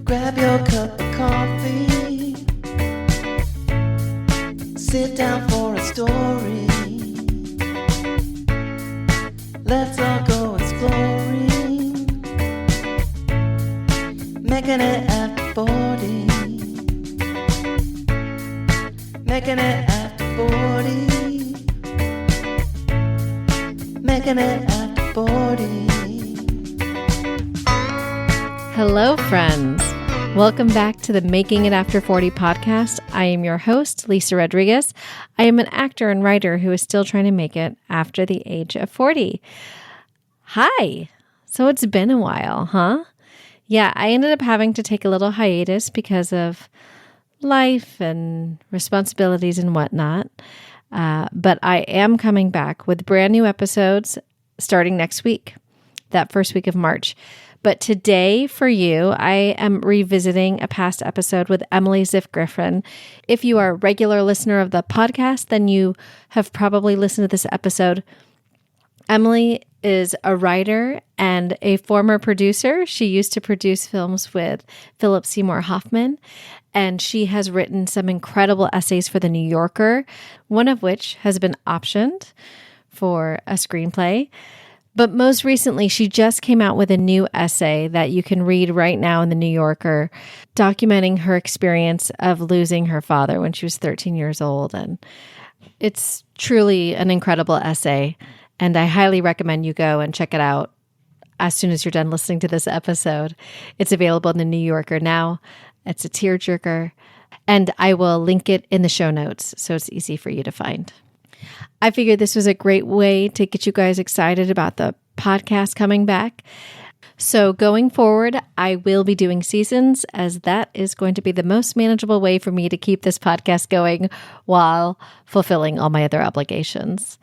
Grab your cup of coffee. Sit down for a story. Let's all go exploring. Making it after 40. Making it after 40. Making it after 40. Hello, friends. Welcome back to the Making It After 40 podcast. I am your host, Lisa Rodriguez. I am an actor and writer who is still trying to make it after the age of 40. Hi. So it's been a while, huh? Yeah, I ended up having to take a little hiatus because of life and responsibilities and whatnot. But I am coming back with brand new episodes starting next week, that first week of March. But today for you, I am revisiting a past episode with Emily Ziff Griffin. If you are a regular listener of the podcast, then you have probably listened to this episode. Emily is a writer and a former producer. She used to produce films with Philip Seymour Hoffman, and she has written some incredible essays for The New Yorker, one of which has been optioned for a screenplay. But most recently, she just came out with a new essay that you can read right now in The New Yorker, documenting her experience of losing her father when she was 13 years old. And it's truly an incredible essay. And I highly recommend you go and check it out as soon as you're done listening to this episode. It's available in The New Yorker now. It's a tearjerker. And I will link it in the show notes so it's easy for you to find. I figured this was a great way to get you guys excited about the podcast coming back. So going forward, I will be doing seasons, as that is going to be the most manageable way for me to keep this podcast going while fulfilling all my other obligations.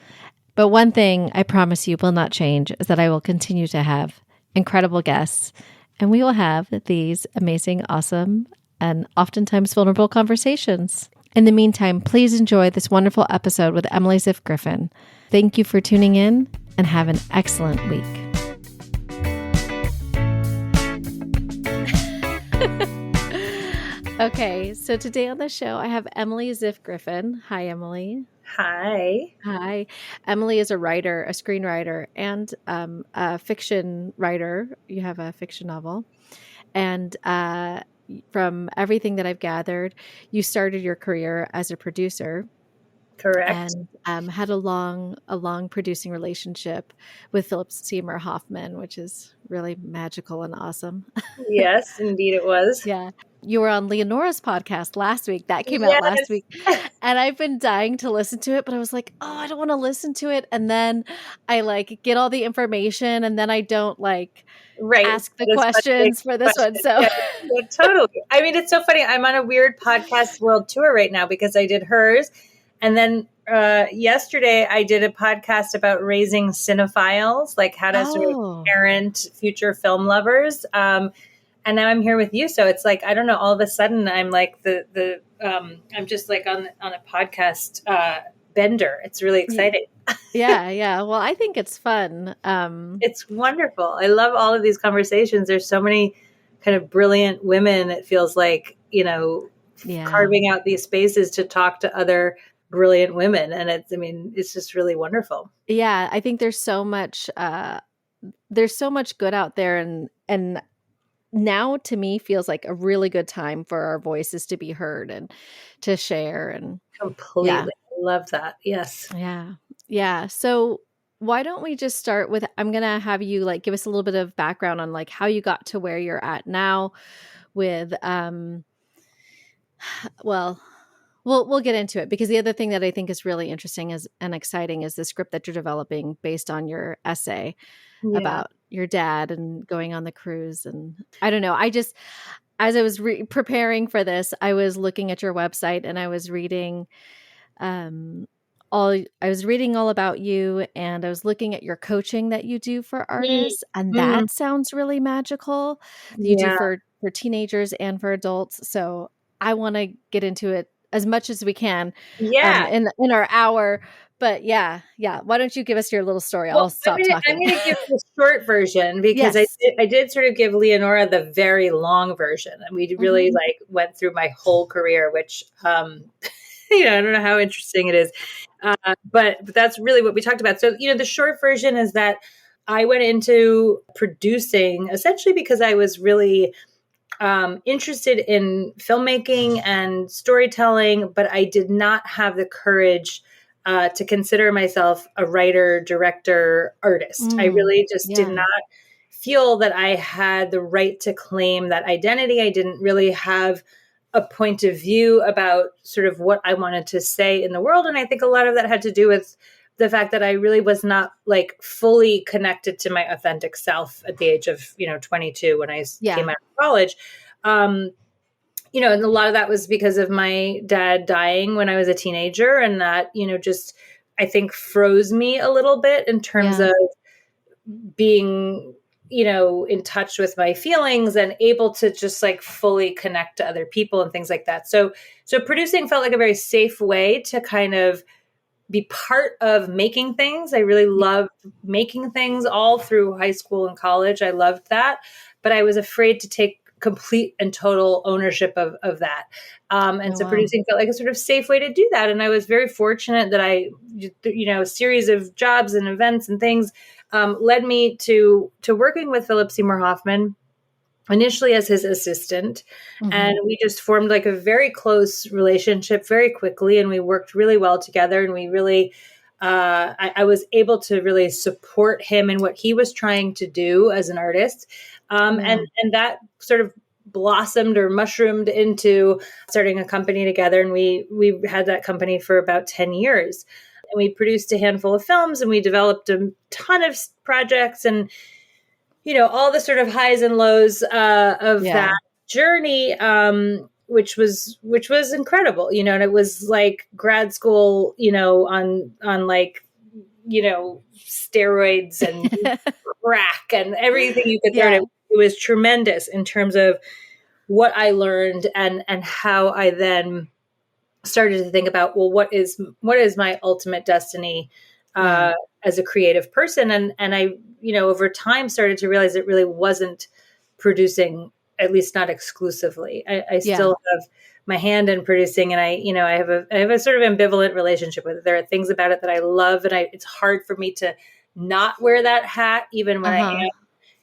But one thing I promise you will not change is that I will continue to have incredible guests, and we will have these amazing, awesome, and oftentimes vulnerable conversations. In the meantime, please enjoy this wonderful episode with Emily Ziff Griffin. Thank you for tuning in and have an excellent week. Okay, so today on the show, I have Emily Ziff Griffin. Hi, Emily. Hi. Hi. Emily is a writer, a screenwriter, and a fiction writer. You have a fiction novel. And from everything that I've gathered, you started your career as a producer. Correct. And had a long producing relationship with Philip Seymour Hoffman, which is really magical and awesome. Yes, indeed it was. Yeah. You were on Leonora's podcast last week. That came out last week. And I've been dying to listen to it, but I was like, oh, I don't want to listen to it. And then I get all the information, and then I don't ask the questions for this one. So yeah, totally. I mean, it's so funny. I'm on a weird podcast world tour right now because I did hers. And then yesterday I did a podcast about raising cinephiles, like how to sort of parent future film lovers. And now I'm here with you. So it's like, I don't know, all of a sudden I'm like I'm just like on a podcast bender. It's really exciting. Yeah. Well, I think it's fun. It's wonderful. I love all of these conversations. There's so many kind of brilliant women. It feels like, carving out these spaces to talk to other brilliant women. And it's just really wonderful. Yeah. I think there's so much good out there. And now to me feels like a really good time for our voices to be heard and to share. And completely. Yeah. I love that. Yes. Yeah. So why don't we just start with, I'm going to have you give us a little bit of background on how you got to where you're at now with, we'll get into it, because the other thing that I think is really interesting and exciting is the script that you're developing based on your essay about your dad and going on the cruise. And I don't know, as I was preparing for this, I was looking at your website and I was reading all about you, and I was looking at your coaching that you do for artists, and that sounds really magical. You do for teenagers and for adults. So I want to get into it as much as we can Yeah. in our hour. But yeah. Why don't you give us your little story? I'll Well, stop talking. I'm going to give the short version because Yes. I did sort of give Leonora the very long version, and we really like went through my whole career, which I don't know how interesting it is, but that's really what we talked about. So the short version is that I went into producing essentially because I was really interested in filmmaking and storytelling, but I did not have the courage to consider myself a writer, director, artist. I really just did not feel that I had the right to claim that identity. I didn't really have a point of view about sort of what I wanted to say in the world. And I think a lot of that had to do with the fact that I really was not like fully connected to my authentic self at the age of, 22 when I came out of college. And a lot of that was because of my dad dying when I was a teenager. And that, just, I think froze me a little bit in terms of being, in touch with my feelings and able to just like fully connect to other people and things like that. So producing felt like a very safe way to kind of be part of making things. I really loved making things all through high school and college. I loved that, but I was afraid to take complete and total ownership of that. Producing felt like a sort of safe way to do that. And I was very fortunate that a series of jobs and events and things led me to working with Philip Seymour Hoffman, initially as his assistant. And we just formed like a very close relationship very quickly. And we worked really well together. And we really, I was able to really support him in what he was trying to do as an artist. And that sort of blossomed or mushroomed into starting a company together. And we had that company for about 10 years. And we produced a handful of films and we developed a ton of projects and all the sort of highs and lows of that journey, which was incredible, and it was like grad school, on like, steroids and crack and everything you could learn. It was tremendous in terms of what I learned and how I then started to think about, well, what is my ultimate destiny as a creative person. And I, over time started to realize it really wasn't producing, at least not exclusively. I still have my hand in producing, and I have a sort of ambivalent relationship with it. There are things about it that I love, and it's hard for me to not wear that hat, even when I am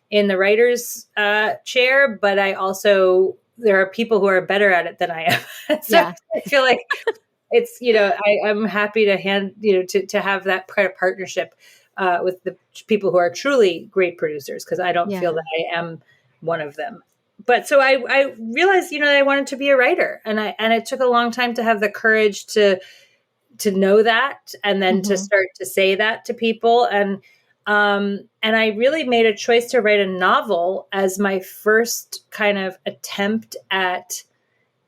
in the writer's chair. But there are people who are better at it than I am. So I feel like it's, I'm happy to to have that kind of partnership with the people who are truly great producers, because I don't feel that I am one of them. But so I realized, I wanted to be a writer, and it took a long time to have the courage to know that, and then to start to say that to people. And I really made a choice to write a novel as my first kind of attempt at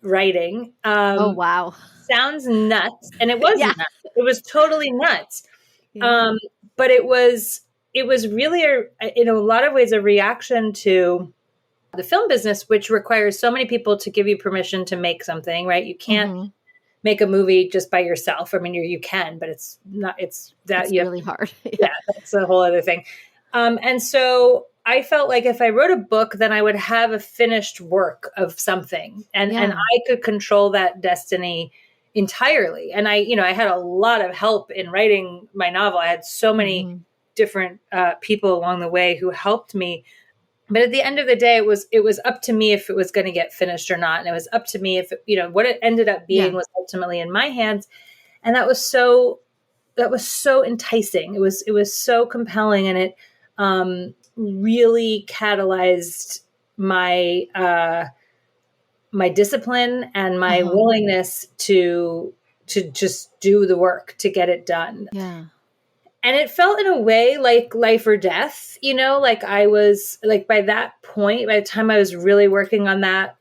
writing. Oh, wow. Sounds nuts. And it was nuts. It was totally nuts. But it was really, in a lot of ways, a reaction to the film business, which requires so many people to give you permission to make something, right? You can't make a movie just by yourself. I mean, you can, but it's really hard. That's a whole other thing. And so I felt like if I wrote a book, then I would have a finished work of something, and I could control that destiny entirely. And I had a lot of help in writing my novel. I had so many different people along the way who helped me. But at the end of the day, it was up to me if it was going to get finished or not. And it was up to me if, what it ended up being was ultimately in my hands. And that was so enticing. It was so compelling. And it really catalyzed my my discipline and my willingness to just do the work, to get it done. Yeah. And it felt in a way like life or death, like I was like, by that point, by the time I was really working on that,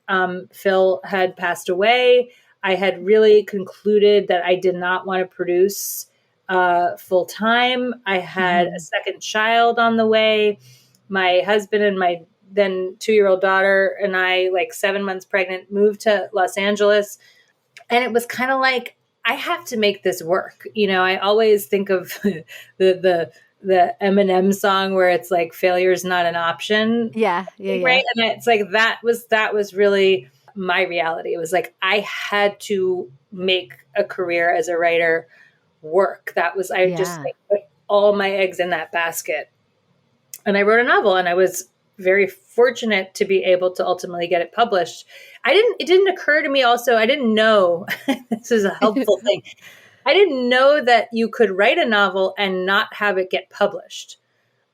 Phil had passed away. I had really concluded that I did not want to produce full time. I had a second child on the way. My husband and my then 2-year-old daughter and I, like 7 months pregnant, moved to Los Angeles. And it was kind of like, I have to make this work. I always think of the Eminem song where it's like failure is not an option. Yeah. Yeah. Right. And it's like, that was really my reality. It was like, I had to make a career as a writer work. I just like, put all my eggs in that basket. And I wrote a novel, and I was very fortunate to be able to ultimately get it published. It didn't occur to me also, I didn't know, this is a helpful thing. I didn't know that you could write a novel and not have it get published.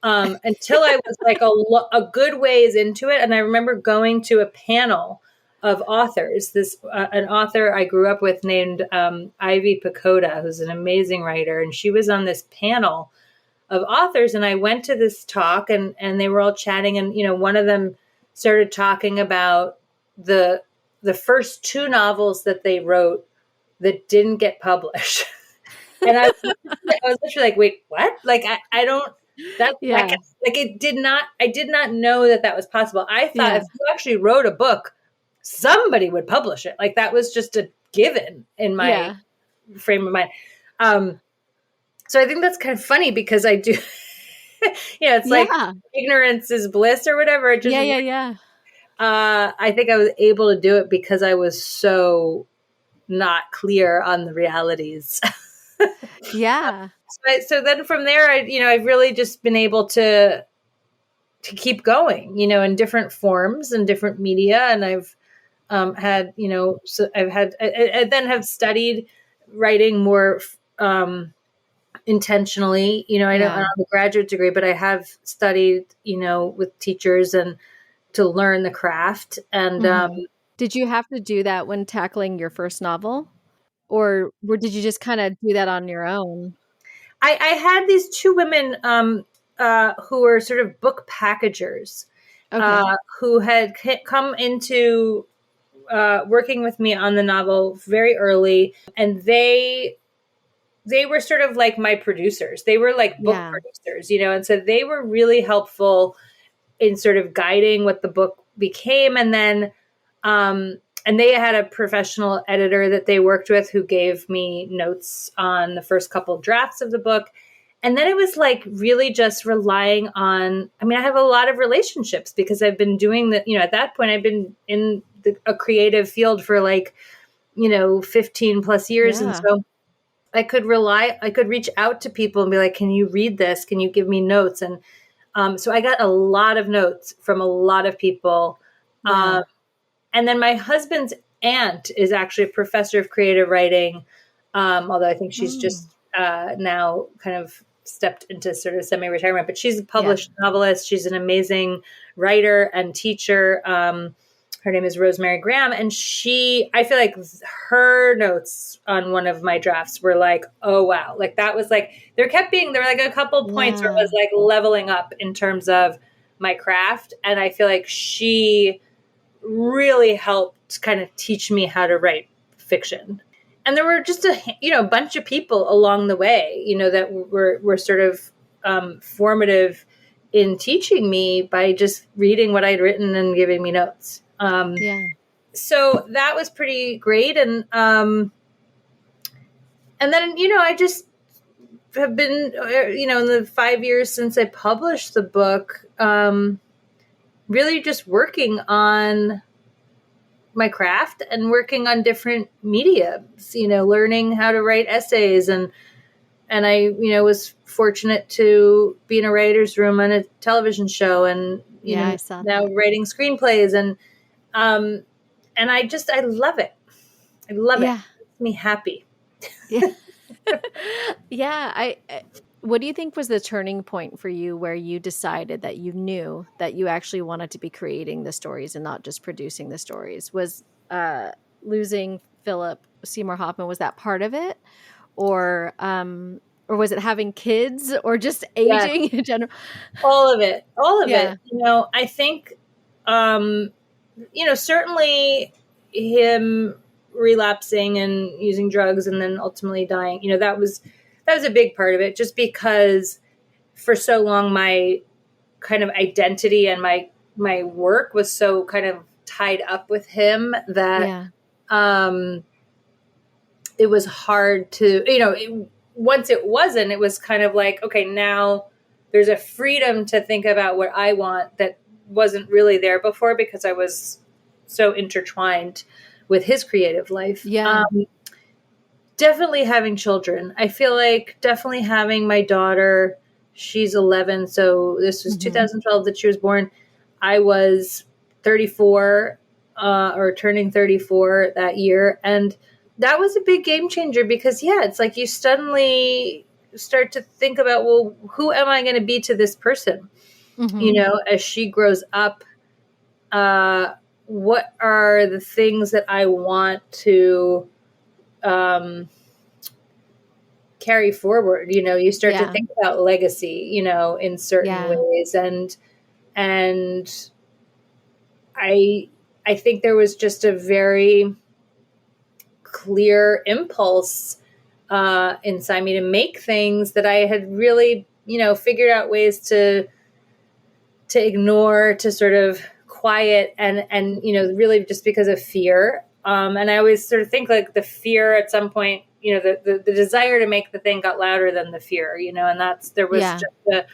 Until I was like a good ways into it. And I remember going to a panel of authors, an author I grew up with named Ivy Pacoda, who's an amazing writer. And she was on this panel of authors. And I went to this talk, and they were all chatting. And, one of them started talking about the first 2 novels that they wrote that didn't get published. And I was literally like, wait, what? Like, I don't, that, like, I did not know that was possible. I thought if you actually wrote a book, somebody would publish it. Like, that was just a given in my frame of mind. So I think that's kind of funny, because I do, it's like ignorance is bliss or whatever. It just, I think I was able to do it because I was so not clear on the realities. So then from there, I've really just been able to keep going, in different forms and different media. And I've had, I then have studied writing more intentionally. I don't have a graduate degree, but I have studied, with teachers and to learn the craft. And did you have to do that when tackling your first novel? Or did you just kind of do that on your own? I had these 2 women who were sort of book packagers, who had come into working with me on the novel very early. And they were sort of like my producers. They were like book producers, and so they were really helpful in sort of guiding what the book became. And then and they had a professional editor that they worked with who gave me notes on the first couple drafts of the book. And then it was like really just relying on, I have a lot of relationships because I've been doing that, at that point I've been in a creative field for like, 15 plus years. And so I could reach out to people and be like, can you read this? Can you give me notes? And so I got a lot of notes from a lot of people. And then my husband's aunt is actually a professor of creative writing, although I think she's just now kind of stepped into sort of semi-retirement. But she's a published novelist. She's an amazing writer and teacher. Her name is Rosemary Graham. And I feel like her notes on one of my drafts were like, oh, wow. Like that was like, there were like a couple points where it was like leveling up in terms of my craft. And I feel like she really helped kind of teach me how to write fiction. And there were just a bunch of people along the way, that were sort of formative in teaching me by just reading what I'd written and giving me notes. So that was pretty great. And then, I just have been, in the 5 years since I published the book, really just working on my craft and working on different mediums, learning how to write essays. And I, was fortunate to be in a writer's room on a television show and, I saw that. Now writing screenplays and I love it. I love it. It makes me happy. What do you think was the turning point for you where you decided that you knew that you actually wanted to be creating the stories and not just producing the stories? Was losing Philip Seymour Hoffman, was that part of it? Or was it having kids or just aging in general? All of it. I think, certainly him relapsing and using drugs and then ultimately dying, that was a big part of it, just because for so long my kind of identity and my work was so kind of tied up with him that it was hard to, once it wasn't, it was kind of like, okay, now there's a freedom to think about what I want that wasn't really there before because I was so intertwined with his creative life. Yeah. Definitely having children. I feel like definitely having my daughter. She's 11. So this was 2012 that she was born. I was 34 or turning 34 that year. And that was a big game changer because, it's like you suddenly start to think about, well, who am I going to be to this person? As she grows up, what are the things that I want to carry forward? You start to think about legacy, in certain ways. And I think there was just a very clear impulse inside me to make things that I had really, figured out ways to ignore, to sort of quiet and really just because of fear. And I always sort of think like the fear at some point, the desire to make the thing got louder than the fear, and there was just a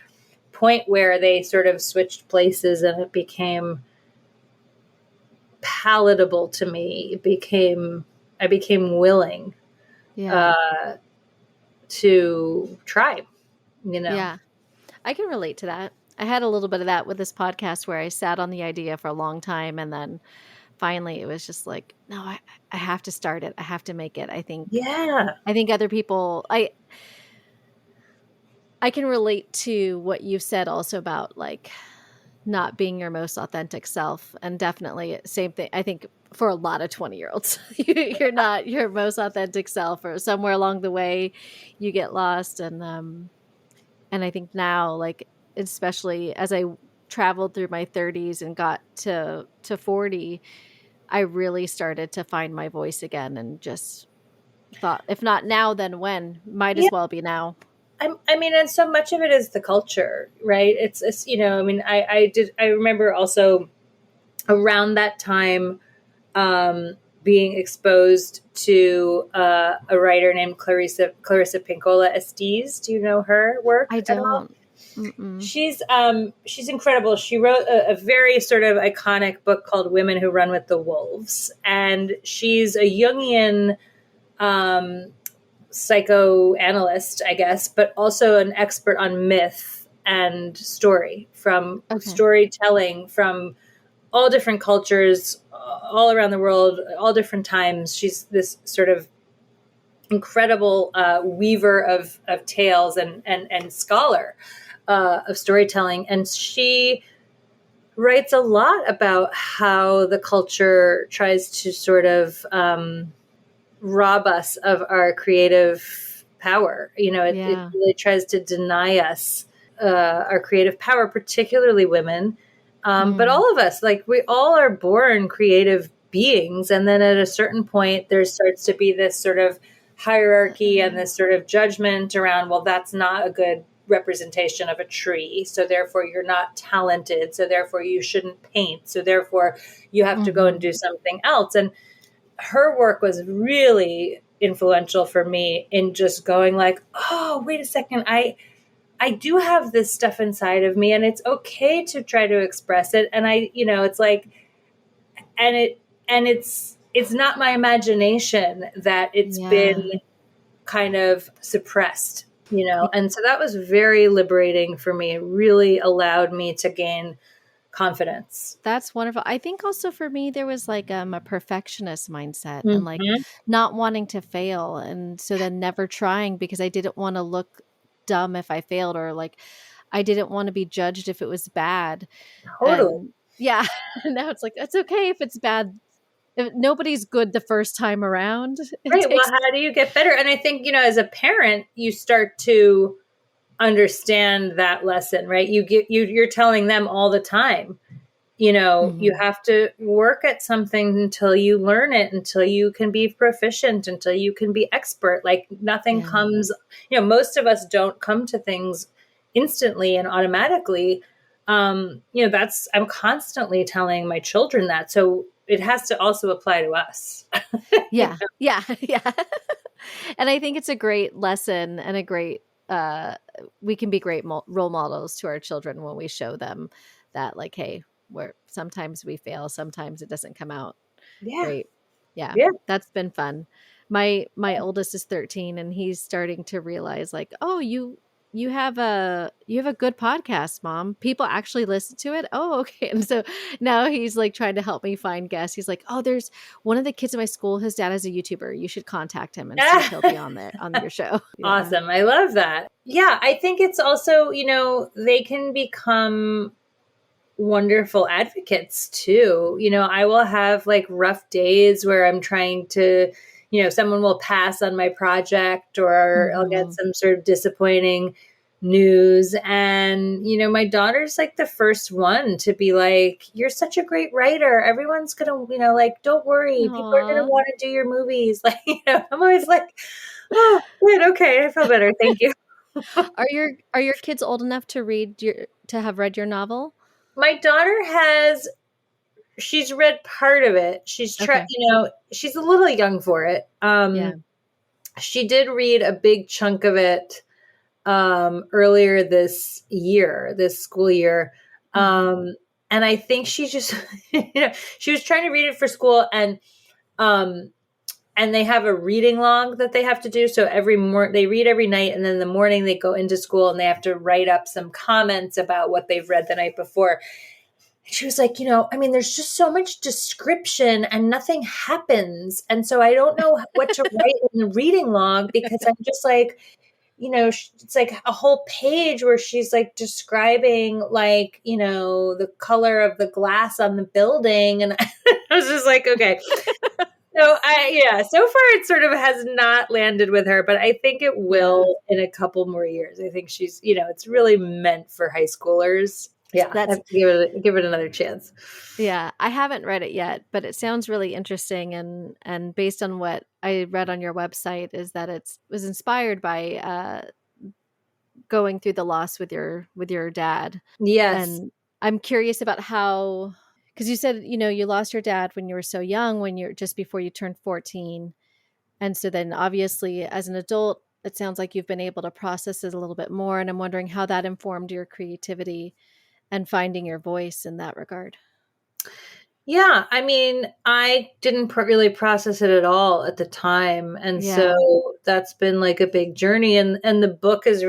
point where they sort of switched places and it became palatable to me. I became willing to try, Yeah. I can relate to that. I had a little bit of that with this podcast where I sat on the idea for a long time and then finally it was just like, no, I have to start it. I have to make it. I think other people, I can relate to what you said also about like not being your most authentic self, and definitely same thing. I think for a lot of 20-year-olds, you're not your most authentic self, or somewhere along the way you get lost. And I think now, like, especially as I traveled through my 30s and got to 40, I really started to find my voice again and just thought, if not now, then when? Might as well be now. I mean, and so much of it is the culture, right? It's I remember also around that time being exposed to a writer named Clarissa Pinkola Estes. Do you know her work? I don't. She's incredible. She wrote a very sort of iconic book called Women Who Run with the Wolves. And she's a Jungian psychoanalyst, I guess, but also an expert on myth and story, from storytelling from all different cultures, all around the world, all different times. She's this sort of incredible weaver of tales and scholar of storytelling. And she writes a lot about how the culture tries to sort of rob us of our creative power. It really tries to deny us our creative power, particularly women. But all of us, like, we all are born creative beings. And then at a certain point, there starts to be this sort of hierarchy and this sort of judgment around, well, that's not a good representation of a tree. So therefore you're not talented. So therefore you shouldn't paint. So therefore you have to go and do something else. And her work was really influential for me in just going like, oh, wait a second. I do have this stuff inside of me and it's okay to try to express it. And it's like, and it's not my imagination that it's been kind of suppressed, And so that was very liberating for me. It really allowed me to gain confidence. That's wonderful. I think also for me, there was like a perfectionist mindset and like not wanting to fail. And so then never trying because I didn't want to look dumb if I failed, or like I didn't want to be judged if it was bad. Totally. And now it's like, it's okay if it's bad. If nobody's good the first time around. Right. Well, how do you get better? And I think, as a parent, you start to understand that lesson, right? You're telling them all the time, you have to work at something until you learn it, until you can be proficient, until you can be expert. Like nothing comes, most of us don't come to things instantly and automatically. I'm constantly telling my children that. So it has to also apply to us. Yeah. And I think it's a great lesson and a great, we can be great role models to our children when we show them that, like, hey, we're sometimes we fail, sometimes it doesn't come out Yeah. great. Yeah, Yeah. that's been fun. My oldest is 13 and he's starting to realize, like, oh, you have a good podcast, Mom. People actually listen to it. Oh, okay. And so now he's like trying to help me find guests. He's like, oh, there's one of the kids in my school. His dad is a YouTuber. You should contact him and see if he'll be on your show. Yeah. Awesome. I love that. Yeah. I think it's also, they can become wonderful advocates too. I will have like rough days where I'm trying to, someone will pass on my project or I'll get some sort of disappointing news. And, my daughter's like the first one to be like, you're such a great writer. Everyone's going to, like, don't worry. People are going to want to do your movies. Like, I'm always like, oh, good. Okay. I feel better. Thank you. Are your kids old enough to have read your novel? My daughter she's read part of it. She's tried, she's a little young for it. Yeah. She did read a big chunk of it earlier this school year. And I think she just, she was trying to read it for school and they have a reading log that they have to do. So they read every night, and then in the morning they go into school and they have to write up some comments about what they've read the night before. And she was like, there's just so much description and nothing happens. And so I don't know what to write in the reading log because I'm just like, it's like a whole page where she's like describing like, the color of the glass on the building. And I was just like, okay. So so far it sort of has not landed with her, but I think it will in a couple more years. I think she's, it's really meant for high schoolers. Yeah, I have to give it another chance. Yeah, I haven't read it yet, but it sounds really interesting. And based on what I read on your website, is that it was inspired by going through the loss with your dad. Yes, and I'm curious about how. Because you said, you lost your dad when you were so young, just before you turned 14. And so then obviously as an adult, it sounds like you've been able to process it a little bit more. And I'm wondering how that informed your creativity and finding your voice in that regard. Yeah. I didn't really process it at all at the time. And so that's been like a big journey. And the book is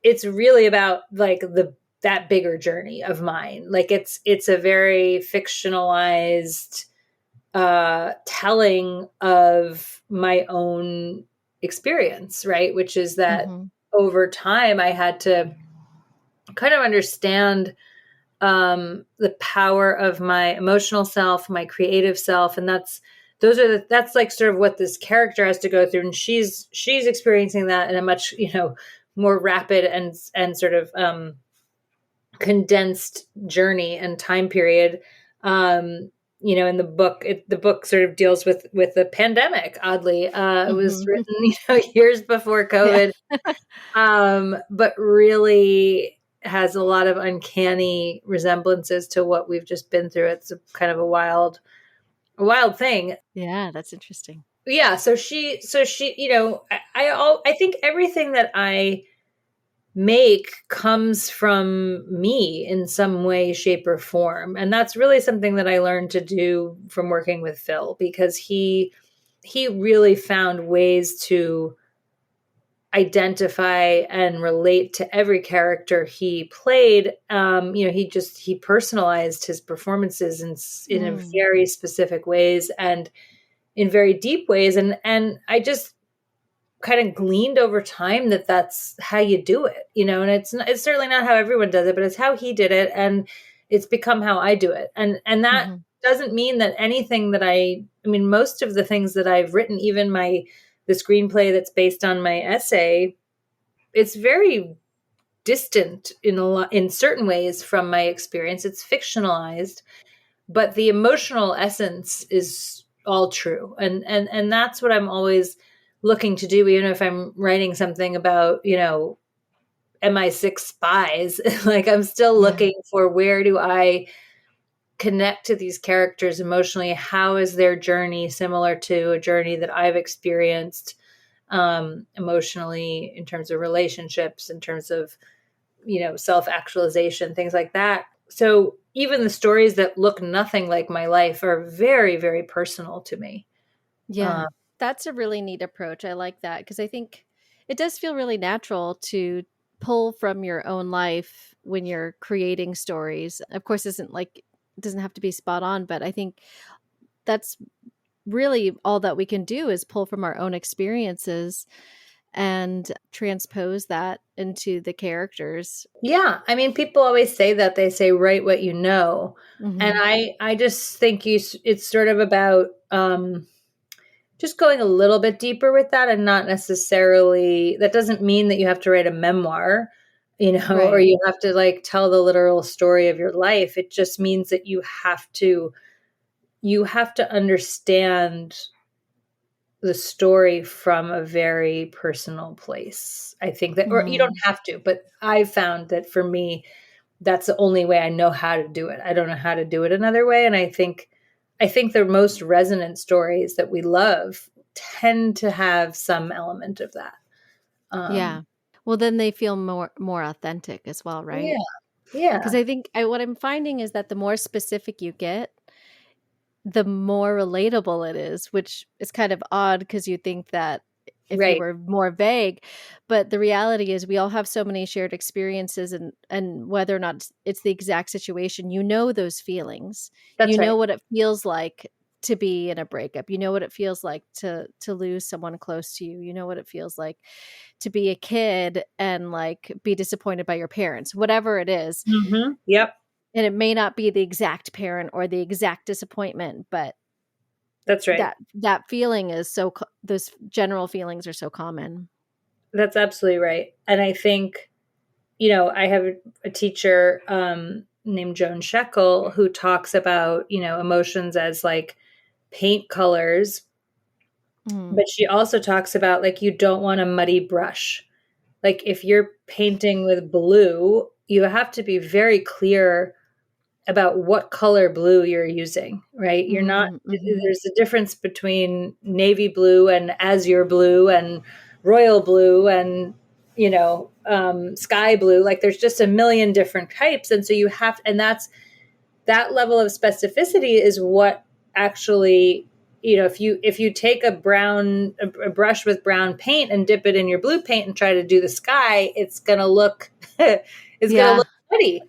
it's really about like that bigger journey of mine. Like it's a very fictionalized telling of my own experience, right? Which is that over time I had to kind of understand the power of my emotional self, my creative self. And that's like sort of what this character has to go through. And she's experiencing that in a much, more rapid and sort of condensed journey and time period. In the book sort of deals with the pandemic. Oddly, it was written, years before COVID, but really has a lot of uncanny resemblances to what we've just been through. It's kind of a wild thing. Yeah, that's interesting. Yeah. So she, I think everything that I make comes from me in some way, shape, or form. And that's really something that I learned to do from working with Phil, because he really found ways to identify and relate to every character he played. He personalized his performances in a very specific ways and in very deep ways. And I just kind of gleaned over time that that's how you do it, and it's certainly not how everyone does it, but it's how he did it. And it's become how I do it. And that doesn't mean that anything that most of the things that I've written, even the screenplay that's based on my essay, it's very distant in certain ways from my experience. It's fictionalized, but the emotional essence is all true. And that's what I'm always looking to do, even if I'm writing something about, MI6 spies. Like I'm still looking for, where do I connect to these characters emotionally. How is their journey similar to a journey that I've experienced emotionally, in terms of relationships, in terms of, self-actualization, things like that. So even the stories that look nothing like my life are very, very personal to me. Yeah. That's a really neat approach. I like that because I think it does feel really natural to pull from your own life when you're creating stories. Of course, it doesn't have to be spot on, but I think that's really all that we can do is pull from our own experiences and transpose that into the characters. Yeah. I mean, people always say that. They say, write what you know. And I just think it's sort of about just going a little bit deeper with that, and not necessarily, that doesn't mean that you have to write a memoir, or Right. you have to like tell the literal story of your life. It just means that you have to understand the story from a very personal place. I think that, or you don't have to, but I've found that for me, that's the only way I know how to do it. I don't know how to do it another way. And I think the most resonant stories that we love tend to have some element of that. Yeah. Well, then they feel more authentic as well, right? Yeah. Yeah. Because I think what I'm finding is that the more specific you get, the more relatable it is, which is kind of odd because you think that if you Right. were more vague, but the reality is we all have so many shared experiences, and whether or not it's the exact situation, those feelings. That's right. What it feels like to be in a breakup. You know what it feels like to lose someone close to you. You know what it feels like to be a kid and like be disappointed by your parents, whatever it is. Mm-hmm. Yep. And it may not be the exact parent or the exact disappointment, but That's right. that feeling is those general feelings are so common. That's absolutely right. And I think, I have a teacher named Joan Shekel who talks about, emotions as like paint colors, but she also talks about like, you don't want a muddy brush. Like if you're painting with blue, you have to be very clear about what color blue you're using, right? You're not, there's a difference between navy blue and azure blue and royal blue and, sky blue. Like there's just a million different types. And so that level of specificity is what actually, if you take a brush with brown paint and dip it in your blue paint and try to do the sky, it's going to look, gonna look pretty.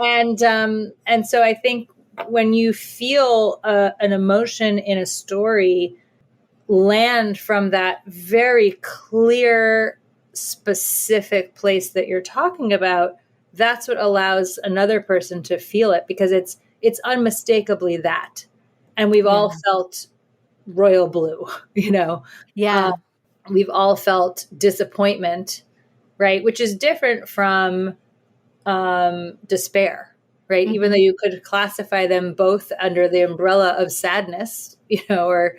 And so I think when you feel an emotion in a story land from that very clear, specific place that you're talking about, that's what allows another person to feel it, because it's unmistakably that. And we've all felt royal blue, we've all felt disappointment, right? Which is different from despair, right? Even though you could classify them both under the umbrella of sadness, so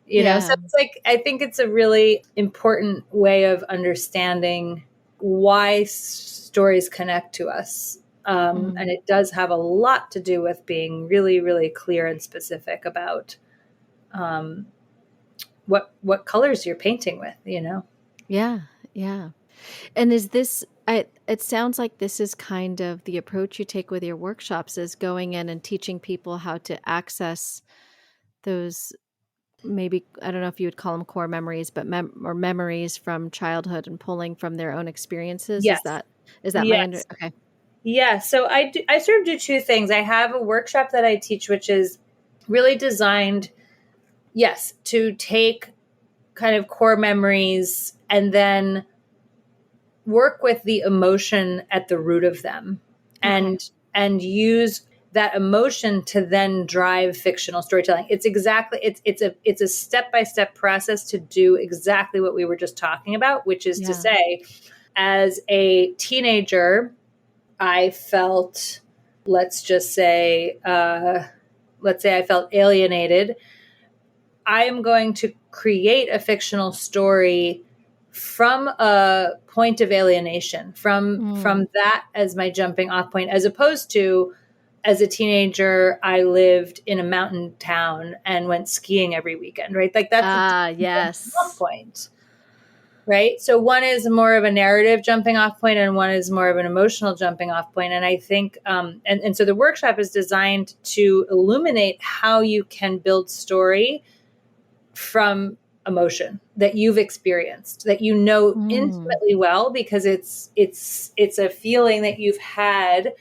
it's like, I think it's a really important way of understanding why stories connect to us. And it does have a lot to do with being really, really clear and specific about what colors you're painting with, Yeah. Yeah. And is this, it sounds like this is kind of the approach you take with your workshops, is going in and teaching people how to access those, maybe, I don't know if you would call them core memories, but memories from childhood and pulling from their own experiences. Yes. Is that Yes. okay. Yeah. So I sort of do two things. I have a workshop that I teach, which is really designed, to take kind of core memories and then work with the emotion at the root of them, and use that emotion to then drive fictional storytelling. It's a step-by-step process to do exactly what we were just talking about, which is to say, as a teenager, I felt, let's say I felt alienated. I am going to create a fictional story from a point of alienation, from that as my jumping off point, as opposed to as a teenager, I lived in a mountain town and went skiing every weekend, right? Like that's a Yes. off point, right? So one is more of a narrative jumping off point and one is more of an emotional jumping off point. And I think, and so the workshop is designed to illuminate how you can build story from emotion that you've experienced, that you know intimately well, because it's a feeling that you've had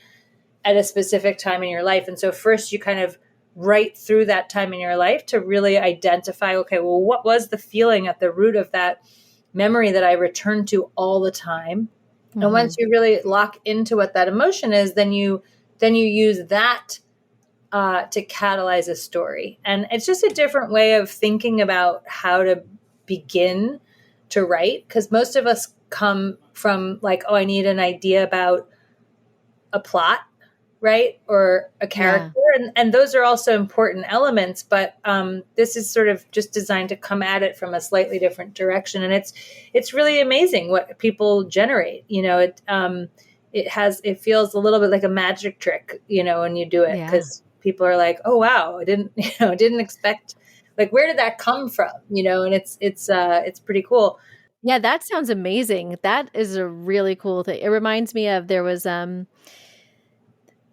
at a specific time in your life. And so first you kind of write through that time in your life to really identify, okay, well, what was the feeling at the root of that memory that I return to all the time? And once you really lock into what that emotion is, then you use that to catalyze a story. And it's just a different way of thinking about how to begin to write. Because most of us come from like, oh, I need an idea about a plot, right? Or a character. Yeah. And those are also important elements, but this is sort of just designed to come at it from a slightly different direction. And it's really amazing what people generate. You know, it feels a little bit like a magic trick, you know, when you do it, because people are like, oh, wow, I didn't expect, like, where did that come from? You know, and it's pretty cool. Yeah, that sounds amazing. That is a really cool thing. It reminds me of, there was in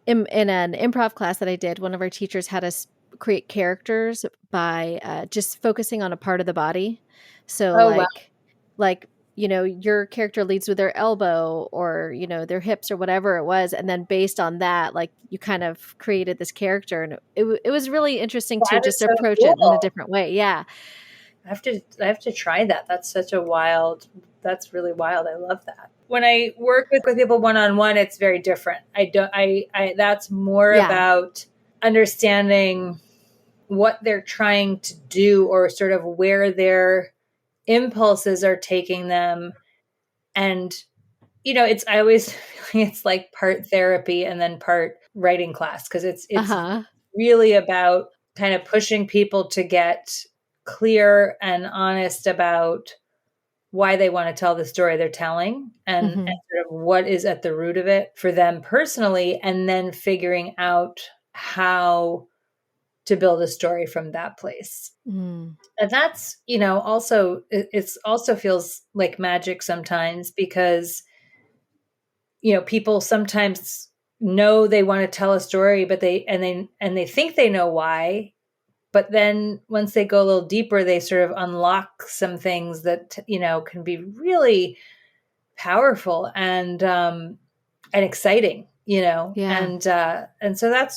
an improv class that I did, one of our teachers had us create characters by just focusing on a part of the body. So like, you know, your character leads with their elbow or, you know, their hips or whatever it was. And then based on that, like you kind of created this character, and it was really interesting to just approach it in a different way. Yeah. I have to try that. That's really wild. I love that. When I work with people one-on-one, it's very different. That's more about understanding what they're trying to do, or sort of where their impulses are taking them. And, you know, I always feel it's like part therapy and then part writing class. 'Cause it's really about kind of pushing people to get clear and honest about why they want to tell the story they're telling, and sort of what is at the root of it for them personally, and then figuring out how to build a story from that place. And that's, you know, also, it's also feels like magic sometimes, because, you know, people sometimes know they want to tell a story, but they think they know why. But then once they go a little deeper, they sort of unlock some things that, you know, can be really powerful and exciting, you know? Yeah. And so that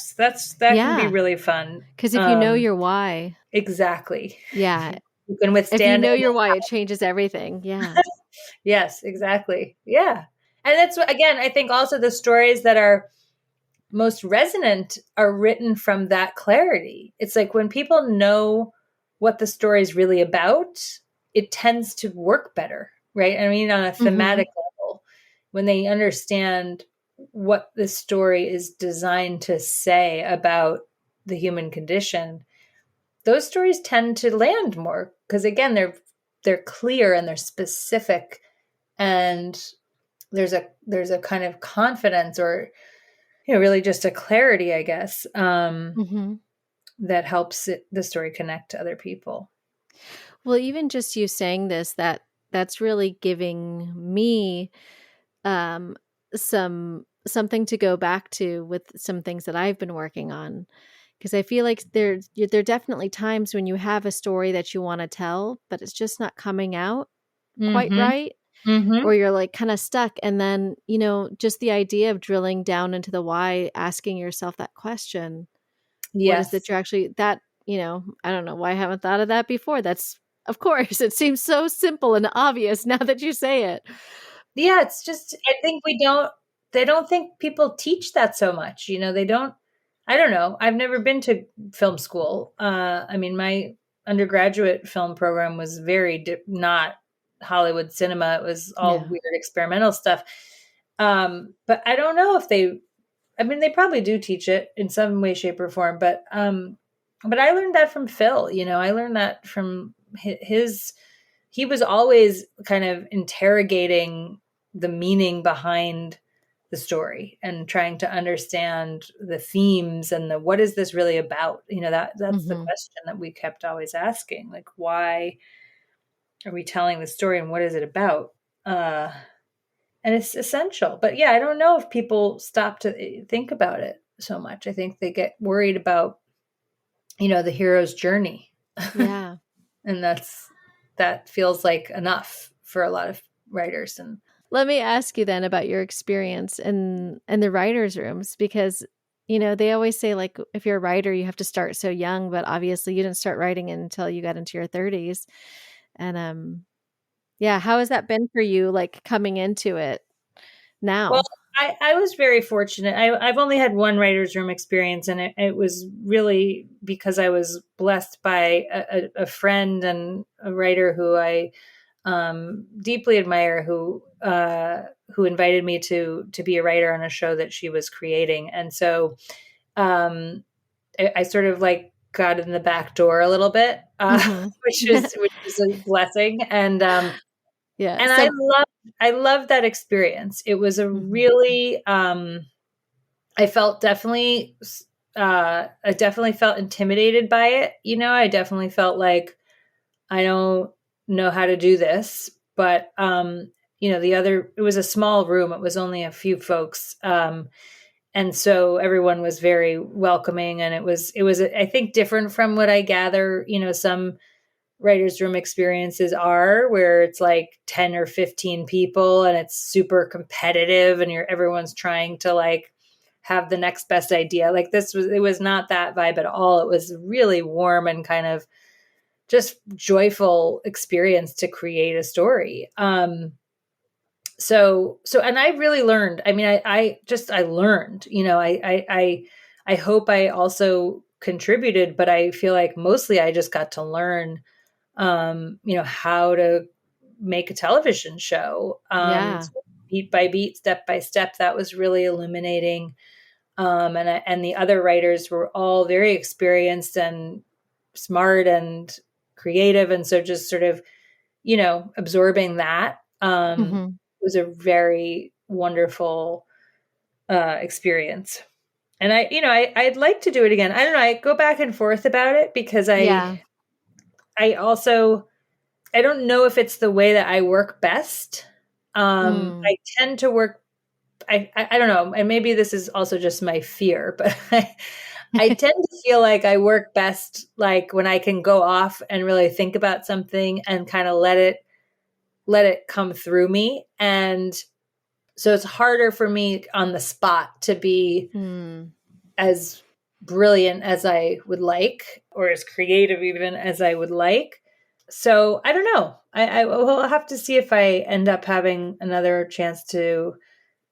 can be really fun. Because if you know your why. Exactly. Yeah. You can withstand it. If you know your why, it changes everything. Yeah. Yes, exactly. Yeah. And that's, again, I think also the stories that are most resonant are written from that clarity. It's like when people know what the story is really about, it tends to work better, right? I mean, on a thematic level, when they understand what the story is designed to say about the human condition, those stories tend to land more, because again, they're clear and they're specific, and there's a kind of confidence, or, you know, really just a clarity, I guess, that helps the story connect to other people. Well, even just you saying this, that's really giving me something to go back to with some things that I've been working on. Because I feel like there are definitely times when you have a story that you want to tell, but it's just not coming out quite right. Or you're like kind of stuck. And then, you know, just the idea of drilling down into the why, asking yourself that question. Yes. What is it you're actually, that, you know, I don't know why I haven't thought of that before. That's, of course, it seems so simple and obvious now that you say it. Yeah, it's just, I think they don't think people teach that so much. You know, I don't know. I've never been to film school. I mean, my undergraduate film program was very not Hollywood cinema. It was all weird experimental stuff. But I don't know if they probably do teach it in some way, shape, or form. But I learned that from Phil. You know, I learned that from he was always kind of interrogating the meaning behind the story and trying to understand the themes and what is this really about? That's the question that we kept always asking, like, why are we telling the story and what is it about? And it's essential. But yeah, I don't know if people stop to think about it so much. I think they get worried about, the hero's journey. Yeah. And that feels like enough for a lot of writers. And let me ask you then about your experience in the writers' rooms, because, they always say, like, if you're a writer, you have to start so young, but obviously you didn't start writing until you got into your 30s. And yeah, how has that been for you, like, coming into it now? Well, I was very fortunate. I've only had one writer's room experience, and it was really because I was blessed by a friend and a writer who I deeply admire, who invited me to be a writer on a show that she was creating. And so I sort of like got in the back door a little bit, which is a blessing. And yeah, and I loved that experience. It was a really I definitely felt intimidated by it. I definitely felt like I don't know how to do this, but it was a small room. It was only a few folks. And so everyone was very welcoming, and it was, I think, different from what I gather, some writers' room experiences are, where it's like 10 or 15 people and it's super competitive and everyone's trying to like have the next best idea. Like it was not that vibe at all. It was really warm and kind of just joyful experience to create a story. So, and I really learned. I mean, I learned, I hope I also contributed, but I feel like mostly I just got to learn, how to make a television show, beat by beat, step by step. That was really illuminating. And the other writers were all very experienced and smart and creative. And so just sort of, absorbing that, was a very wonderful experience. And I'd like to do it again. I don't know. I go back and forth about it because I don't know if it's the way that I work best. I tend to work, I don't know. And maybe this is also just my fear, but I tend to feel like I work best, like when I can go off and really think about something and kind of let it come through me. And so it's harder for me on the spot to be as brilliant as I would like, or as creative even as I would like. So I don't know. I will have to see if I end up having another chance to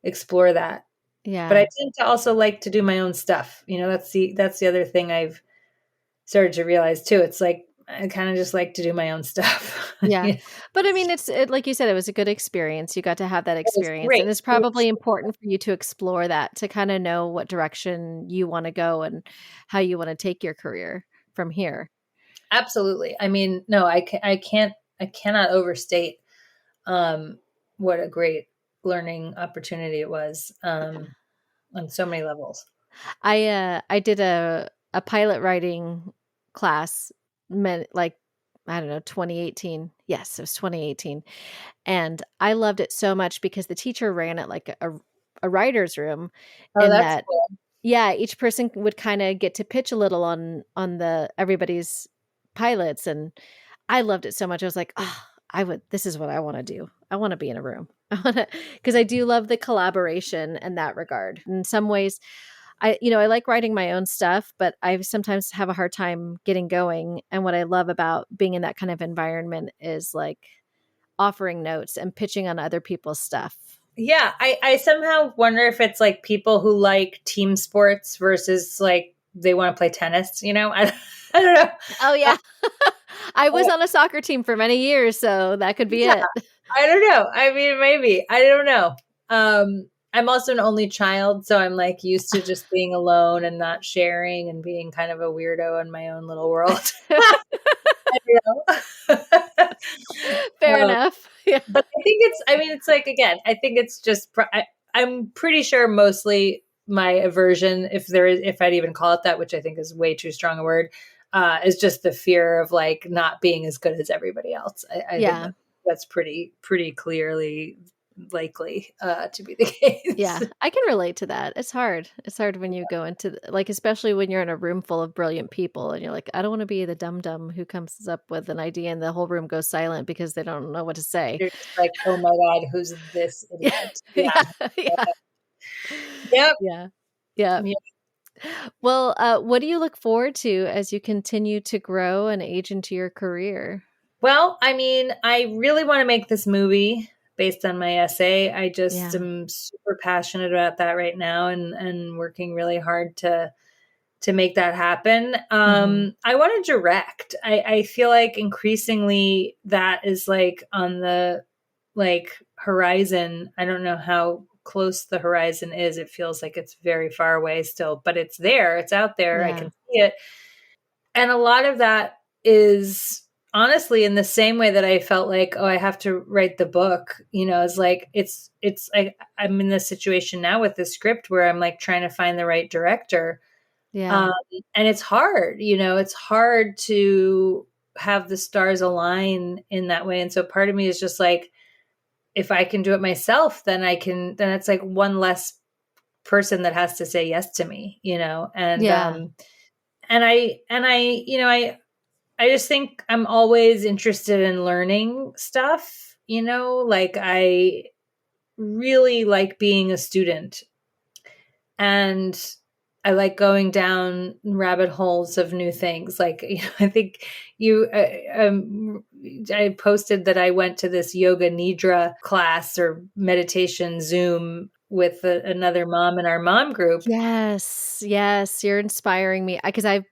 explore that. Yeah. But I tend to also like to do my own stuff. That's the other thing I've started to realize too. It's like, I kind of just like to do my own stuff. Yeah. But I mean, like you said, it was a good experience. You got to have that experience. Great. And it's probably important for you to explore that, to kind of know what direction you want to go and how you want to take your career from here. Absolutely. I mean, no, I cannot overstate what a great learning opportunity it was on so many levels. I did a pilot writing class, like, I don't know, 2018. Yes, it was 2018. And I loved it so much because the teacher ran it like a writer's room. Oh, that's cool. Yeah, each person would kind of get to pitch a little on everybody's pilots. And I loved it so much. I was like, this is what I want to do. I want to be in a room. Because I do love the collaboration in that regard. In some ways, I like writing my own stuff, but I sometimes have a hard time getting going. And what I love about being in that kind of environment is like offering notes and pitching on other people's stuff. Yeah. I somehow wonder if it's like people who like team sports versus like they want to play tennis, I don't know. Oh yeah. I was on a soccer team for many years, so that could be it. I don't know. I mean, maybe. I don't know. I'm also an only child, so I'm like used to just being alone and not sharing and being kind of a weirdo in my own little world. Fair enough. Yeah. But I think it's like, again, I think it's just, I'm pretty sure mostly my aversion, if I'd even call it that, which I think is way too strong a word, is just the fear of like not being as good as everybody else. I think that's pretty clearly likely to be the case. Yeah, I can relate to that. It's hard. It's hard when you go into like, especially when you're in a room full of brilliant people and you're like, I don't want to be the dum-dum who comes up with an idea and the whole room goes silent because they don't know what to say. You're just like, oh my God, who's this idiot? Yeah. Yep. Yeah. Yeah. Well, what do you look forward to as you continue to grow and age into your career? Well, I mean, I really want to make this movie based on my essay. I just am super passionate about that right now and working really hard to make that happen. I want to direct. I feel like increasingly that is like on the like horizon. I don't know how close the horizon is. It feels like it's very far away still, but it's there. It's out there. Yeah. I can see it. And a lot of that is honestly in the same way that I felt like, oh, I have to write the book, you know, it's like, it's like, I'm in this situation now with the script where I'm like trying to find the right director. Yeah. And it's hard, you know, it's hard to have the stars align in that way. And so part of me is just like, if I can do it myself, then it's like one less person that has to say yes to me, you know? And, and I, you know, I just think I'm always interested in learning stuff, you know, like I really like being a student and I like going down rabbit holes of new things. Like, you know, I think I posted that I went to this yoga nidra class or meditation Zoom with another mom in our mom group. Yes, you're inspiring me because I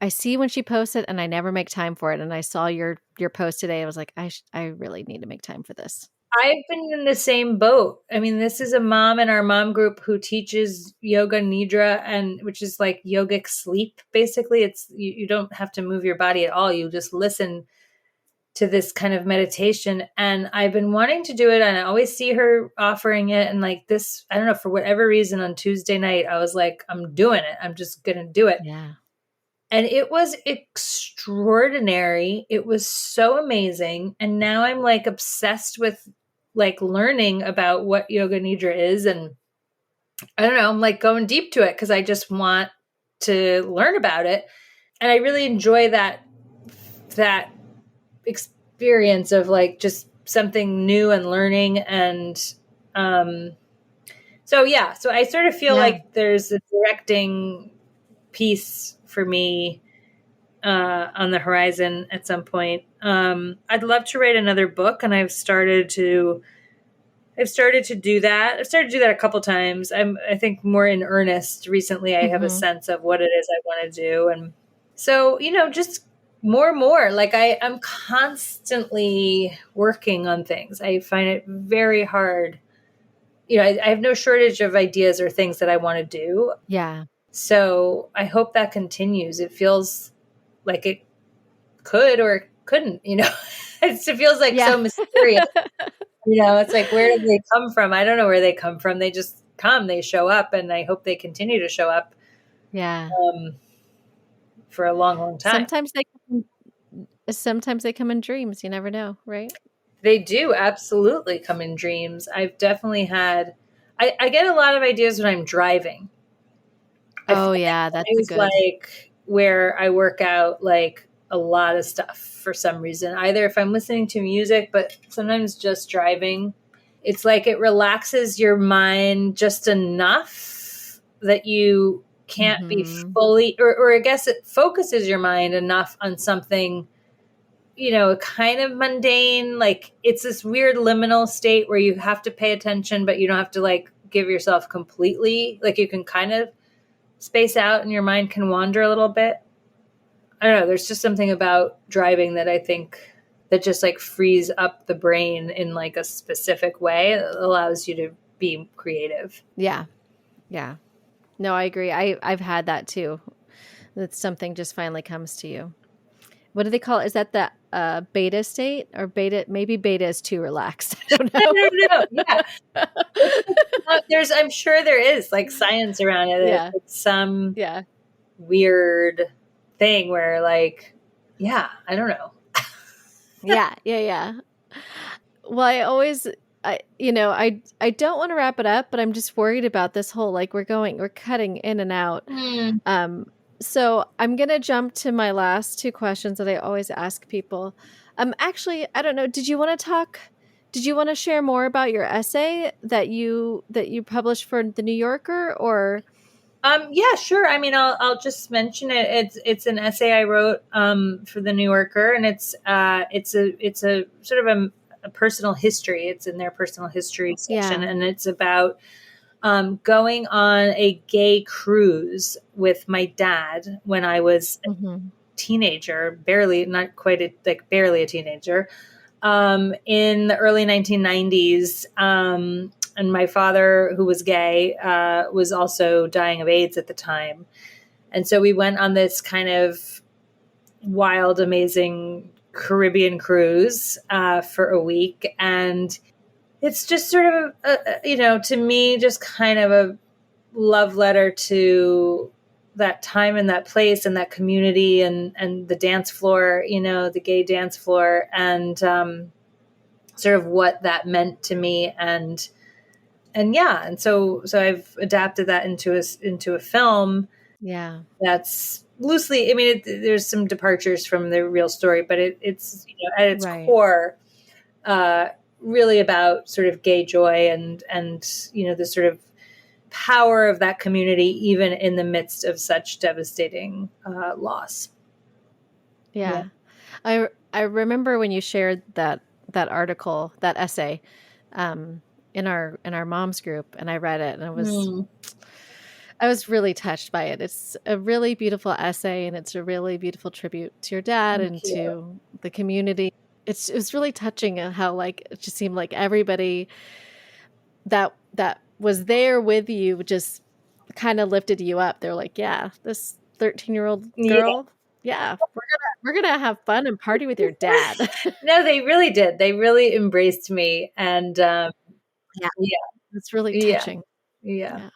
see when she posts it and I never make time for it. And I saw your post today. I was like, I really need to make time for this. I've been in the same boat. I mean, this is a mom in our mom group who teaches yoga nidra, and which is like yogic sleep. Basically, it's you don't have to move your body at all. You just listen to this kind of meditation. And I've been wanting to do it, and I always see her offering it. And like this, I don't know, for whatever reason, on Tuesday night, I was like, I'm doing it. I'm just gonna do it. Yeah. And it was extraordinary. It was so amazing. And now I'm like obsessed with like learning about what yoga nidra is. And I don't know, I'm like going deep to it because I just want to learn about it. And I really enjoy that experience of like just something new and learning. And so I sort of feel like there's a directing piece for me on the horizon at some point. I'd love to write another book, and I've started to do that. I've started to do that a couple times. I think more in earnest recently. I have a sense of what it is I want to do. And so, you know, just more and more, like I'm constantly working on things. I find it very hard. You know, I have no shortage of ideas or things that I want to do. Yeah. So I hope that continues. It feels like it could or it couldn't, you know. It feels like so mysterious. You know, it's like, where did they come from? I don't know where they come from. They just come, they show up, and I hope they continue to show up. Yeah. For a long, long time. Sometimes they come in dreams. You never know, right? They do absolutely come in dreams. I've definitely had, I get a lot of ideas when I'm driving. That's good. Like where I work out like a lot of stuff for some reason. Either if I'm listening to music, but sometimes just driving. It's like it relaxes your mind just enough that you can't be fully, or I guess it focuses your mind enough on something, you know, kind of mundane. Like it's this weird liminal state where you have to pay attention, but you don't have to like give yourself completely. Like you can kind of space out and your mind can wander a little bit. I don't know. There's just something about driving that I think that just like frees up the brain in like a specific way. It allows you to be creative. Yeah. Yeah. No, I agree. I've had that too. That something just finally comes to you. What do they call it? Is that the beta state, or maybe beta is too relaxed. I don't I know. don't know. Yeah. I'm sure there is like science around it. Yeah. It's some Yeah. weird thing where like, yeah, I don't know. Yeah. Well, I don't want to wrap it up, but I'm just worried about this whole, like, we're cutting in and out. So I'm going to jump to my last two questions that I always ask people. Actually, I don't know. Did you want to share more about your essay that you published for the New Yorker, or? Yeah, sure. I mean, I'll just mention it. It's an essay I wrote for the New Yorker, and it's a sort of a personal history. It's in their personal history section, and it's about going on a gay cruise with my dad when I was a teenager, barely a teenager, in the early 1990s. And my father, who was gay, was also dying of AIDS at the time. And so we went on this kind of wild, amazing Caribbean cruise for a week. And it's just sort of, to me, just kind of a love letter to that time and that place and that community and the dance floor, the gay dance floor, and sort of what that meant to me. And so I've adapted that into a film. Yeah. That's loosely, I mean, there's some departures from the real story, but it's at its core, really about sort of gay joy and the sort of power of that community, even in the midst of such devastating loss. Yeah. I remember when you shared that article, that essay, in our mom's group, and I read it, and I was really touched by it. It's a really beautiful essay, and it's a really beautiful tribute to your dad to the community. It was really touching how, like, it just seemed like everybody that was there with you just kind of lifted you up. They're like, yeah, this 13-year-old girl, yeah, we're gonna have fun and party with your dad. No, they really did. They really embraced me, and it's really touching. Yeah.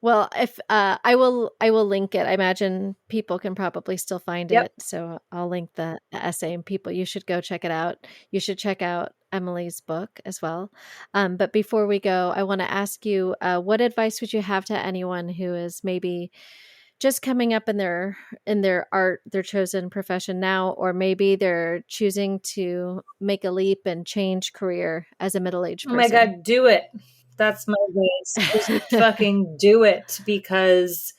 Well, if I will link it. I imagine people can probably still find it, so I'll link the essay, and you should go check it out. You should check out Emily's book as well. But before we go, I want to ask you, what advice would you have to anyone who is maybe just coming up in their art, their chosen profession now, or maybe they're choosing to make a leap and change career as a middle-aged person? Oh my God, do it. That's my advice. Just fucking do it, because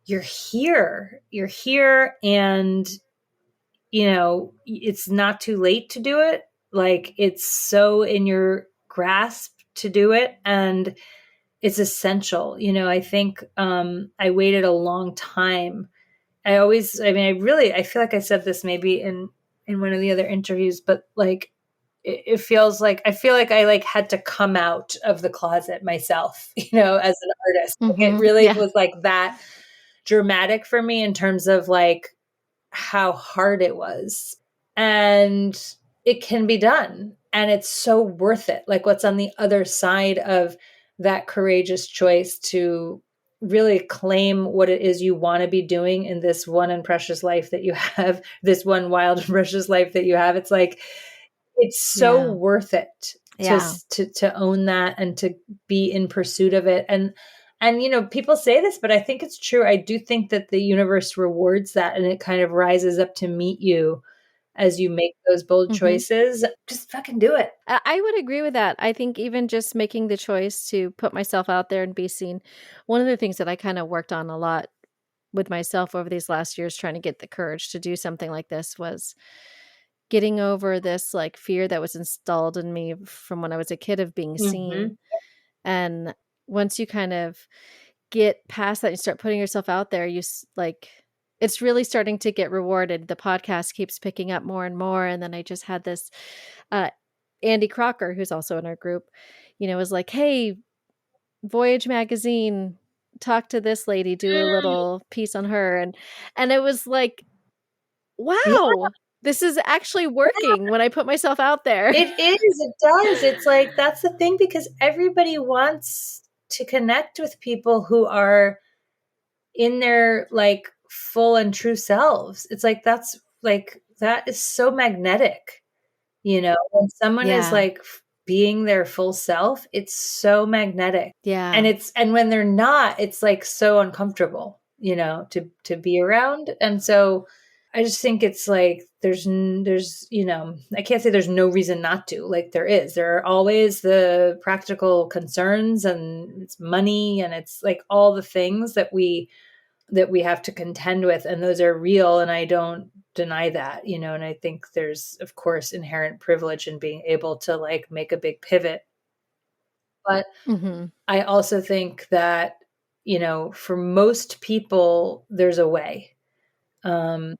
you're here. You're here, and it's not too late to do it. Like, it's so in your grasp to do it, and it's essential. I think I waited a long time. I feel like I said this maybe in one of the other interviews, but like, it feels like I feel like I had to come out of the closet myself, as an artist. It really was like that dramatic for me in terms of like how hard it was. And it can be done, and it's so worth it. Like, what's on the other side of that courageous choice to really claim what it is you want to be doing in this one and precious life that you have, this one wild and precious life that you have. It's like, it's so worth it to own that and to be in pursuit of it. And people say this, but I think it's true. I do think that the universe rewards that, and it kind of rises up to meet you as you make those bold choices. Just fucking do it. I would agree with that. I think even just making the choice to put myself out there and be seen. One of the things that I kind of worked on a lot with myself over these last years, trying to get the courage to do something like this, was getting over this like fear that was installed in me from when I was a kid of being seen. And once you kind of get past that, you start putting yourself out there, it's really starting to get rewarded. The podcast keeps picking up more and more. And then I just had this, Andy Crocker, who's also in our group, was like, hey, Voyage magazine, talk to this lady, do a little piece on her. And it was like, wow, this is actually working when I put myself out there. It is. It does. It's like, that's the thing, because everybody wants to connect with people who are in their like full and true selves. It's like, that's like, that is so magnetic, when someone is Yeah. like being their full self, it's so magnetic. Yeah. And when they're not, it's like so uncomfortable, to be around. And so I just think it's like, there's, I can't say there's no reason not to, like there are always the practical concerns, and it's money, and it's like all the things that we have to contend with, and those are real. And I don't deny that, and I think there's of course inherent privilege in being able to like make a big pivot. But I also think that, for most people, there's a way. And,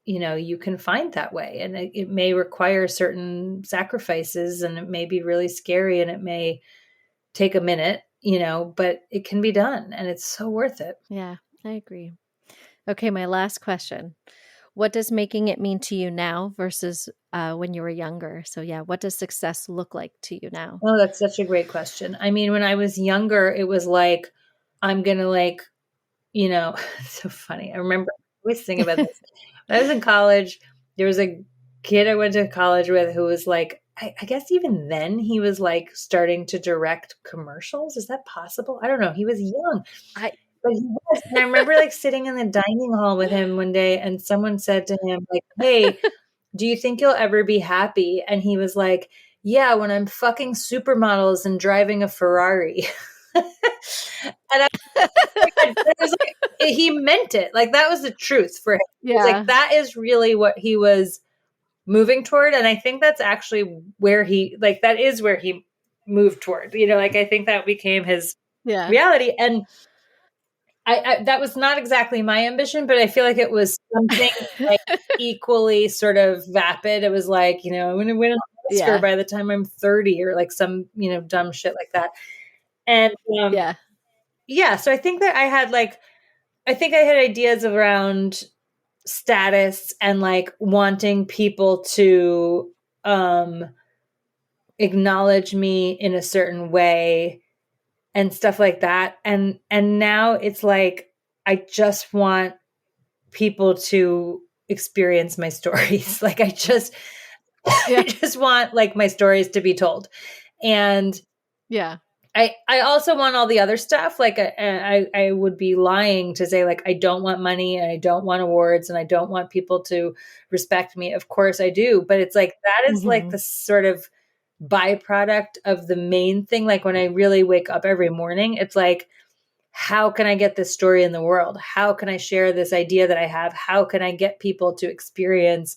you can find that way, and it may require certain sacrifices, and it may be really scary, and it may take a minute, but it can be done, and it's so worth it. Yeah, I agree. Okay, my last question. What does making it mean to you now versus when you were younger? So yeah, what does success look like to you now? Oh, that's such a great question. I mean, when I was younger, it was like, I'm going to like, it's so funny. I remember always thinking about this. When I was in college, there was a kid I went to college with who was like, I guess even then he was like starting to direct commercials. Is that possible? I don't know. He was young. But he was. And I remember like sitting in the dining hall with him one day, and someone said to him like, "Hey, do you think you'll ever be happy?" And he was like, "Yeah, when I'm fucking supermodels and driving a Ferrari." And it was like, he meant it. Like that was the truth for him. Yeah. It's like, that is really what he was moving toward. And I think that's actually where that is where he moved toward, like, I think that became his reality. And I that was not exactly my ambition, but I feel like it was something like equally sort of vapid. It was like, I'm going to win an Oscar by the time I'm 30, or like some, dumb shit like that. And so I think that I had ideas around status and like wanting people to acknowledge me in a certain way and stuff like that. And now it's like, I just want people to experience my stories. Like I just want like my stories to be told. And I also want all the other stuff. Like I would be lying to say like, I don't want money, and I don't want awards, and I don't want people to respect me. Of course I do. But it's like, that is like the sort of byproduct of the main thing. Like when I really wake up every morning, it's like, how can I get this story in the world? How can I share this idea that I have? How can I get people to experience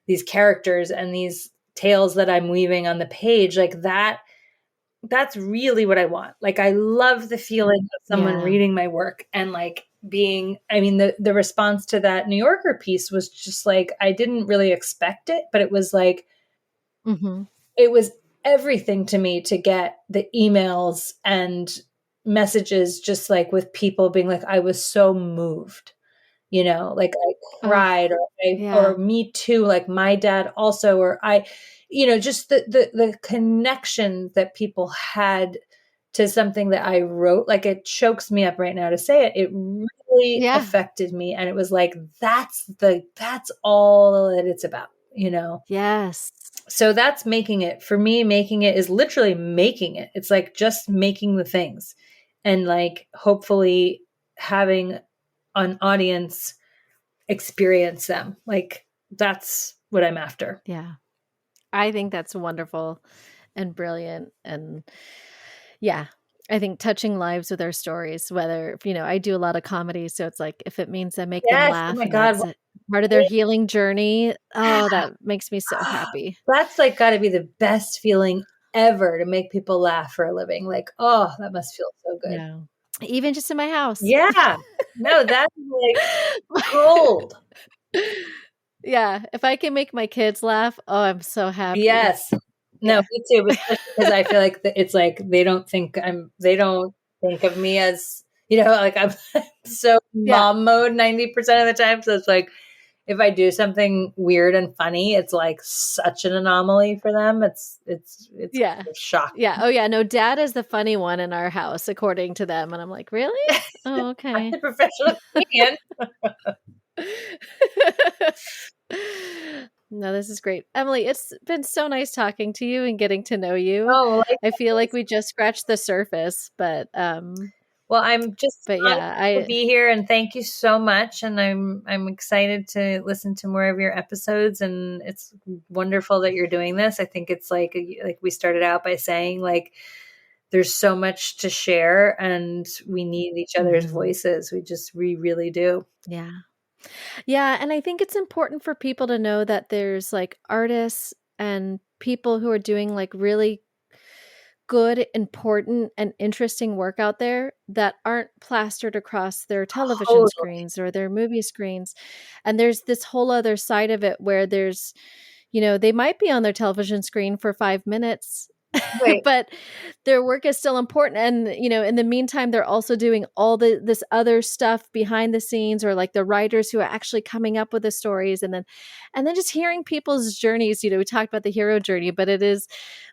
these characters and these tales that I'm weaving on the page? Like that's really what I want. Like, I love the feeling of someone reading my work and like the response to that New Yorker piece was just like, I didn't really expect it, but it was like, it was everything to me to get the emails and messages, just like with people being like, I was so moved, like I cried, or me too, like my dad also, or just the connection that people had to something that I wrote. Like, it chokes me up right now to say it. It really affected me. And it was like, that's all that it's about, Yes. So that's making it. For me, making it is literally making it. It's like just making the things and like hopefully having an audience experience them. Like, that's what I'm after. Yeah. I think that's wonderful and brilliant. And yeah, I think touching lives with our stories, whether, I do a lot of comedy. So it's like, if it means I make them laugh, oh my and God, that's part of their healing journey. Oh, that makes me so happy. That's like got to be the best feeling ever, to make people laugh for a living. Like, oh, that must feel so good. No. Even just in my house. Yeah. No, that's like gold. Yeah. If I can make my kids laugh, oh, I'm so happy. Yes. No, me too. Because I feel like it's like they don't think of me as, like I'm so mom mode 90% of the time. So it's like, if I do something weird and funny, it's like such an anomaly for them. It's Yeah. kind of shocking. Yeah. Oh, yeah. No, dad is the funny one in our house, according to them. And I'm like, really? Oh, okay. The professional comedian. No, this is great. Emily, it's been so nice talking to you and getting to know you. Oh, I feel like we just scratched the surface, but well, I'm just yeah, honored to be here, and thank you so much. And I'm excited to listen to more of your episodes, and it's wonderful that you're doing this. I think it's like we started out by saying, like, there's so much to share, and we need each other's voices. We really do. Yeah. Yeah, and I think it's important for people to know that there's like artists and people who are doing like really good, important, and interesting work out there that aren't plastered across their television Totally. screens or their movie screens. And there's this whole other side of it where there's, they might be on their television screen for 5 minutes, Right. but their work is still important. And, in the meantime, they're also doing all this other stuff behind the scenes, or like the writers who are actually coming up with the stories. And then just hearing people's journeys. We talked about the hero journey, but it is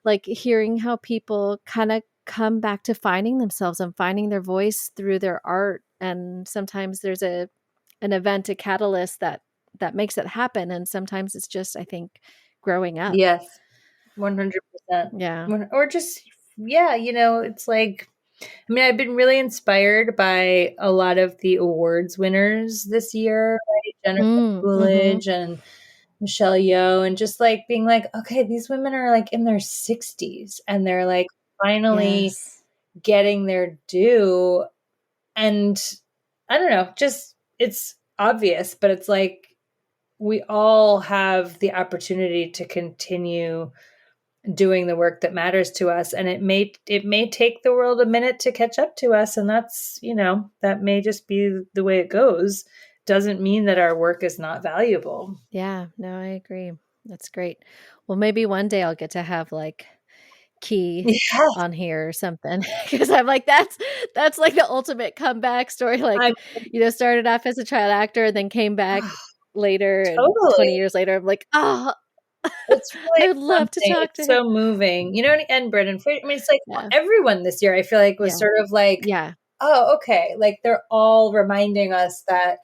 like hearing how people kind of come back to finding themselves and finding their voice through their art. And sometimes there's an event, a catalyst that makes it happen. And sometimes it's just, I think, growing up. Yes. 100%. Yeah. Or just, it's like, I've been really inspired by a lot of the awards winners this year, right? Jennifer Coolidge and Michelle Yeoh, and just like being like, okay, these women are like in their 60s and they're like finally getting their due. And I don't know, just it's obvious, but it's like we all have the opportunity to continue doing the work that matters to us, and it may take the world a minute to catch up to us, and that's that may just be the way it goes. Doesn't mean that our work is not valuable. Yeah, no, I agree. That's great. Well, maybe one day I'll get to have like Key on here or something, because I'm like, that's like the ultimate comeback story. Like, started off as a child actor and then came back later, and 20 years later, I'm like, oh, it's really I would love to talk to him. So moving, and Brendan Fraser. It's like everyone this year, I feel like, was sort of like, oh, okay, like they're all reminding us that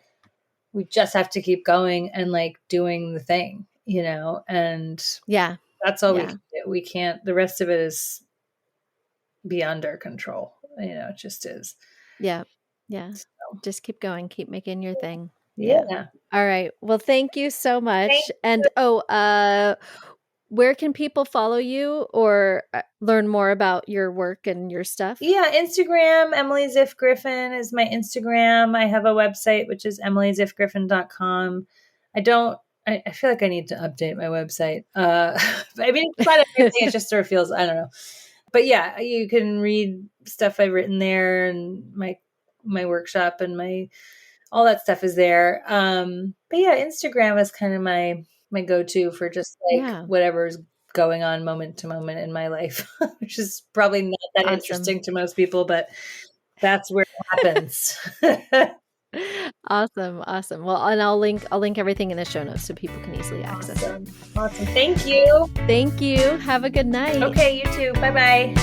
we just have to keep going and like doing the thing, and that's all we can do. We can't. The rest of it is beyond our control. It just is. Yeah. So. Just keep going. Keep making your thing. Yeah. All right. Well, thank you so much. And where can people follow you or learn more about your work and your stuff? Yeah, Instagram, Emily Ziff Griffin is my Instagram. I have a website, which is emilyziffgriffin.com. I feel like I need to update my website. It's not everything. It just sort of feels, I don't know. But yeah, you can read stuff I've written there, and my workshop and all that stuff is there. But yeah, Instagram is kind of my go-to for just like whatever's going on moment to moment in my life, which is probably not that interesting to most people, but that's where it happens. Awesome. Well, and I'll link everything in the show notes so people can easily access it. Awesome. Thank you. Thank you. Have a good night. Okay, you too. Bye-bye.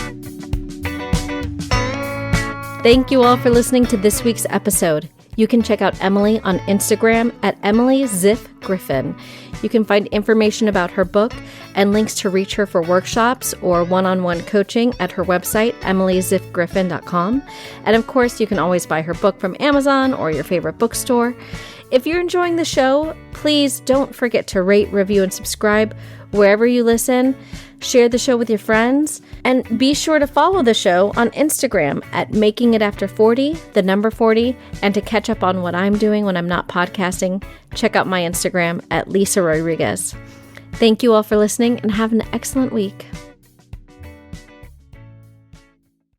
Thank you all for listening to this week's episode. You can check out Emily on Instagram at Emily Ziff Griffin. You can find information about her book and links to reach her for workshops or one-on-one coaching at her website, emilyziffgriffin.com. And of course, you can always buy her book from Amazon or your favorite bookstore. If you're enjoying the show, please don't forget to rate, review, and subscribe wherever you listen. Share the show with your friends, and be sure to follow the show on Instagram at Making It After 40, the number 40, and to catch up on what I'm doing when I'm not podcasting, check out my Instagram at Lisa Rodriguez. Thank you all for listening, and have an excellent week.